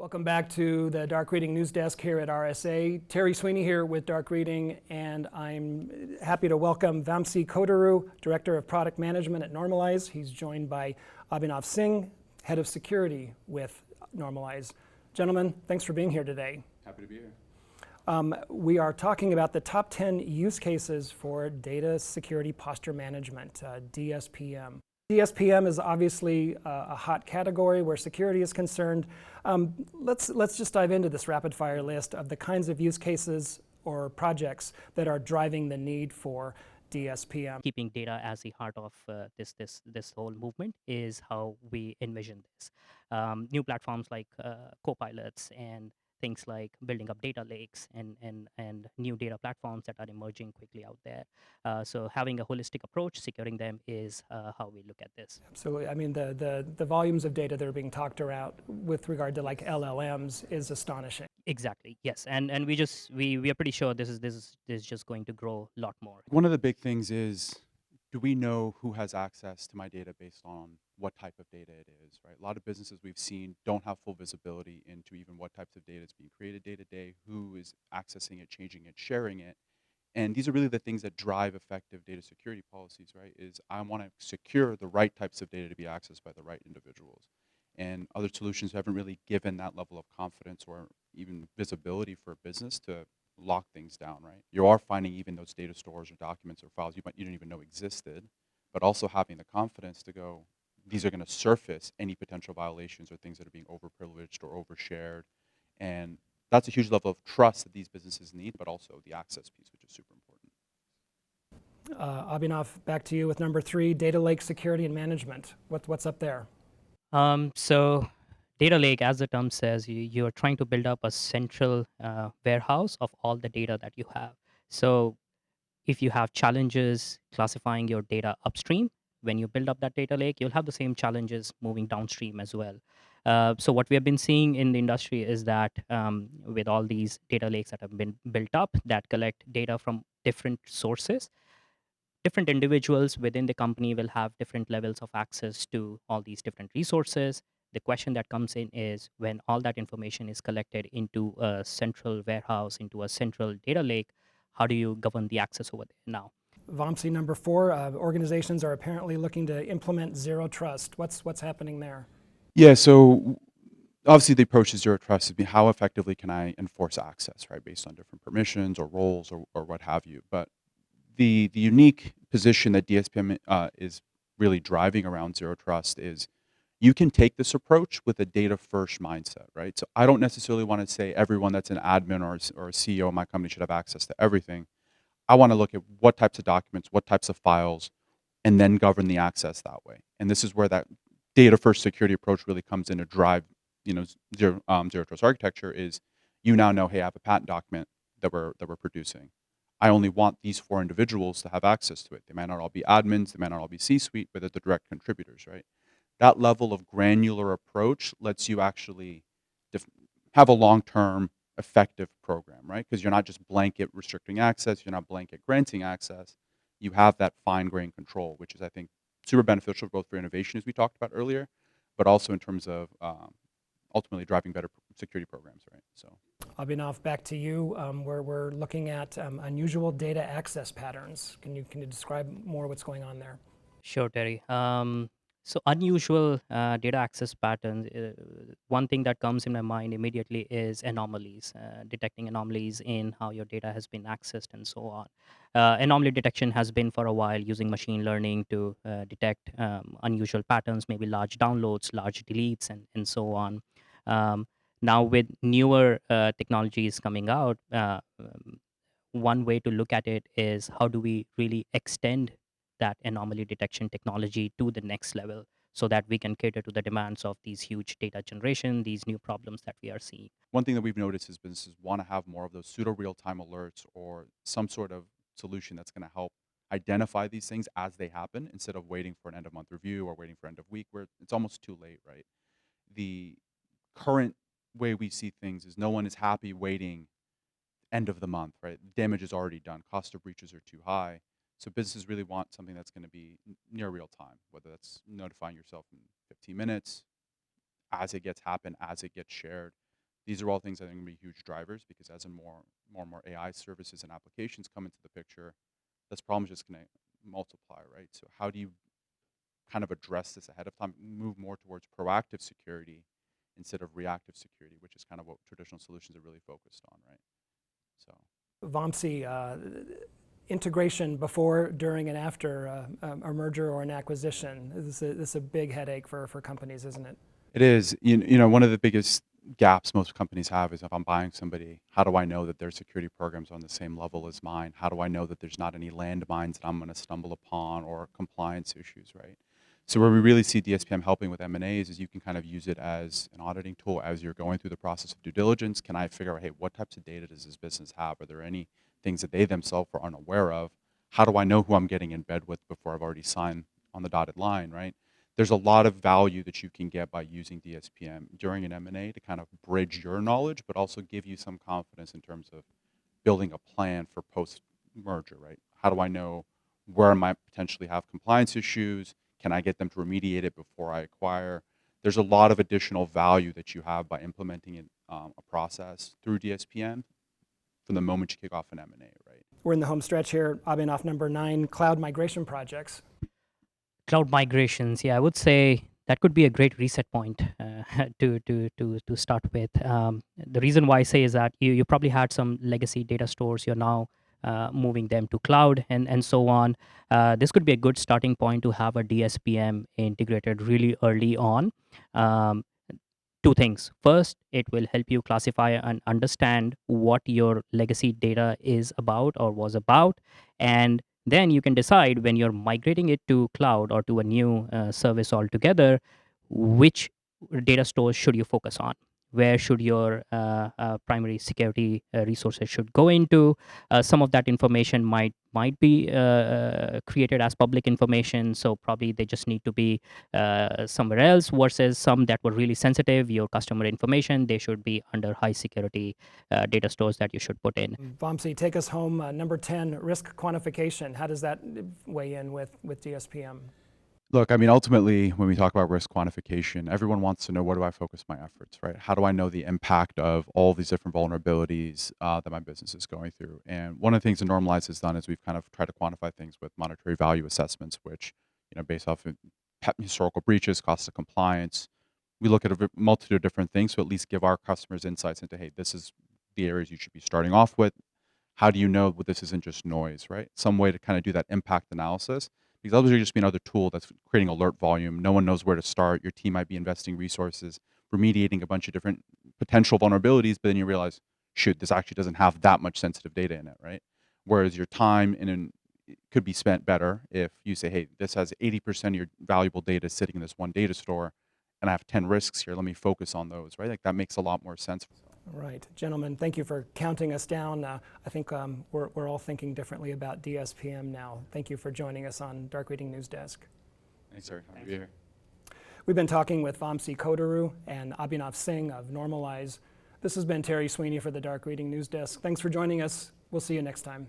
Welcome back to the Dark Reading News Desk here at RSA. Terry Sweeney here with Dark Reading, and I'm happy to welcome Vamsi Koduru, Director of Product Management at Normalyze. He's joined by Abhinav Singh, Head of Security with Normalyze. Gentlemen, thanks for being here today. Happy to be here. We are talking about the top 10 use cases for data security posture management, DSPM. DSPM is obviously a hot category where security is concerned. Let's just dive into this rapid fire list of the kinds of use cases or projects that are driving the need for DSPM. Keeping data as the heart of this whole movement is how we envision this. New platforms like copilots and things like building up data lakes and new data platforms that are emerging quickly out there. So having a holistic approach, securing them is how we look at this. Absolutely. I mean, the volumes of data that are being talked around with regard to like LLMs is astonishing. Exactly. Yes. And we are pretty sure this is just going to grow a lot more. One of the big things is, do we know who has access to my data based on what type of data it is, right? A lot of businesses we've seen don't have full visibility into even what types of data is being created day to day, who is accessing it, changing it, sharing it. And these are really the things that drive effective data security policies, right? Is I want to secure the right types of data to be accessed by the right individuals. And other solutions haven't really given that level of confidence or even visibility for a business to lock things down, right? You are finding even those data stores or documents or files you didn't even know existed, but also having the confidence to go, these are going to surface any potential violations or things that are being overprivileged or overshared. And that's a huge level of trust that these businesses need, but also the access piece, which is super important. Abhinav, back to you with number 3, data lake security and management. What's up there? So data lake, as the term says, you're trying to build up a central warehouse of all the data that you have. So if you have challenges classifying your data upstream, when you build up that data lake, you'll have the same challenges moving downstream as well. So what we have been seeing in the industry is that with all these data lakes that have been built up that collect data from different sources, different individuals within the company will have different levels of access to all these different resources. The question that comes in is when all that information is collected into a central warehouse, into a central data lake, how do you govern the access over there now? Vamsi, number 4, organizations are apparently looking to implement zero trust. What's happening there? Yeah, so obviously the approach to zero trust is how effectively can I enforce access, right, based on different permissions or roles or what have you. But the unique position that DSPM is really driving around zero trust is you can take this approach with a data first mindset, right? So I don't necessarily want to say everyone that's an admin or a CEO of my company should have access to everything. I want to look at what types of documents, what types of files, and then govern the access that way. And this is where that data first security approach really comes in to drive, zero trust architecture is you now know, hey, I have a patent document that we're producing. I only want these 4 individuals to have access to it. They might not all be admins, they might not all be C-suite, but they're the direct contributors, right? That level of granular approach lets you actually have a long-term effective program, right? Because you're not just blanket restricting access, you're not blanket granting access. You have that fine-grained control, which is, I think, super beneficial both for innovation, as we talked about earlier, but also in terms of ultimately driving better security programs, right? So, Abhinav, back to you. We're looking at unusual data access patterns. Can you describe more what's going on there? Sure, Terry. So unusual data access patterns. One thing that comes in my mind immediately is anomalies, detecting anomalies in how your data has been accessed and so on. Anomaly detection has been for a while using machine learning to detect unusual patterns, maybe large downloads, large deletes, and so on. Now with newer technologies coming out, one way to look at it is how do we really extend that anomaly detection technology to the next level so that we can cater to the demands of these huge data generation, these new problems that we are seeing. one thing that we've noticed is businesses want to have more of those pseudo real-time alerts or some sort of solution that's going to help identify these things as they happen instead of waiting for an end of month review or waiting for end of week where it's almost too late, right? The current way we see things is no one is happy waiting end of the month, right? Damage is already done. Cost of breaches are too high. So businesses really want something that's going to be near real time, whether that's notifying yourself in 15 minutes, as it gets happen, as it gets shared. These are all things I think are going to be huge drivers, because as more and more AI services and applications come into the picture, this problem is just going to multiply, right? So how do you kind of address this ahead of time, move more towards proactive security instead of reactive security, which is kind of what traditional solutions are really focused on, right? So Vamsi, integration before, during, and after a merger or an acquisition. This is a big headache for companies, isn't it? it is. You know, one of the biggest gaps most companies have is, if I'm buying somebody, how do I know that their security program's on the same level as mine? How do I know that there's not any landmines that I'm going to stumble upon, or compliance issues, right? So where we really see DSPM helping with M&As is you can kind of use it as an auditing tool as you're going through the process of due diligence. Can I figure out, hey, what types of data does this business have? Are there any things that they themselves are unaware of? How do I know who I'm getting in bed with before I've already signed on the dotted line, right? There's a lot of value that you can get by using DSPM during an M&A to kind of bridge your knowledge, but also give you some confidence in terms of building a plan for post-merger, right? How do I know where I might potentially have compliance issues? Can I get them to remediate it before I acquire? There's a lot of additional value that you have by implementing a process through DSPM from the moment you kick off an M&A, right? We're in the home stretch here. Abhinav, number 9, cloud migration projects. Cloud migrations, yeah, I would say that could be a great reset point to start with. The reason why I say is that you probably had some legacy data stores. You're now moving them to cloud and so on. This could be a good starting point to have a DSPM integrated really early on. Um, Two things. First, it will help you classify and understand what your legacy data is about or was about. And then you can decide, when you're migrating it to cloud or to a new service altogether, which data stores should you focus on? Where should your primary security resources should go into? Some of that information might be created as public information, so probably they just need to be somewhere else, versus some that were really sensitive, your customer information, they should be under high security data stores that you should put in. Vamsi, take us home. Number 10, risk quantification. How does that weigh in with DSPM? Look, I mean, ultimately, when we talk about risk quantification, everyone wants to know, where do I focus my efforts, right? How do I know the impact of all these different vulnerabilities that my business is going through? And one of the things that Normalize has done is we've kind of tried to quantify things with monetary value assessments, which, you know, based off of historical breaches, cost of compliance, we look at a multitude of different things to at least give our customers insights into, hey, this is the areas you should be starting off with. How do you know that this isn't just noise, right? Some way to kind of do that impact analysis. Because otherwise, you're just be another tool that's creating alert volume. No one knows where to start. Your team might be investing resources, remediating a bunch of different potential vulnerabilities, but then you realize, shoot, this actually doesn't have that much sensitive data in it, right? Whereas your time it could be spent better if you say, hey, this has 80% of your valuable data sitting in this one data store, and I have 10 risks here. Let me focus on those, right? Like, that makes a lot more sense. Right. Gentlemen, thank you for counting us down. I think we're all thinking differently about DSPM now. Thank you for joining us on Dark Reading News Desk. Thanks, sir. Happy to be here. We've been talking with Vamsi Koduru and Abhinav Singh of Normalyze. This has been Terry Sweeney for the Dark Reading News Desk. Thanks for joining us. We'll see you next time.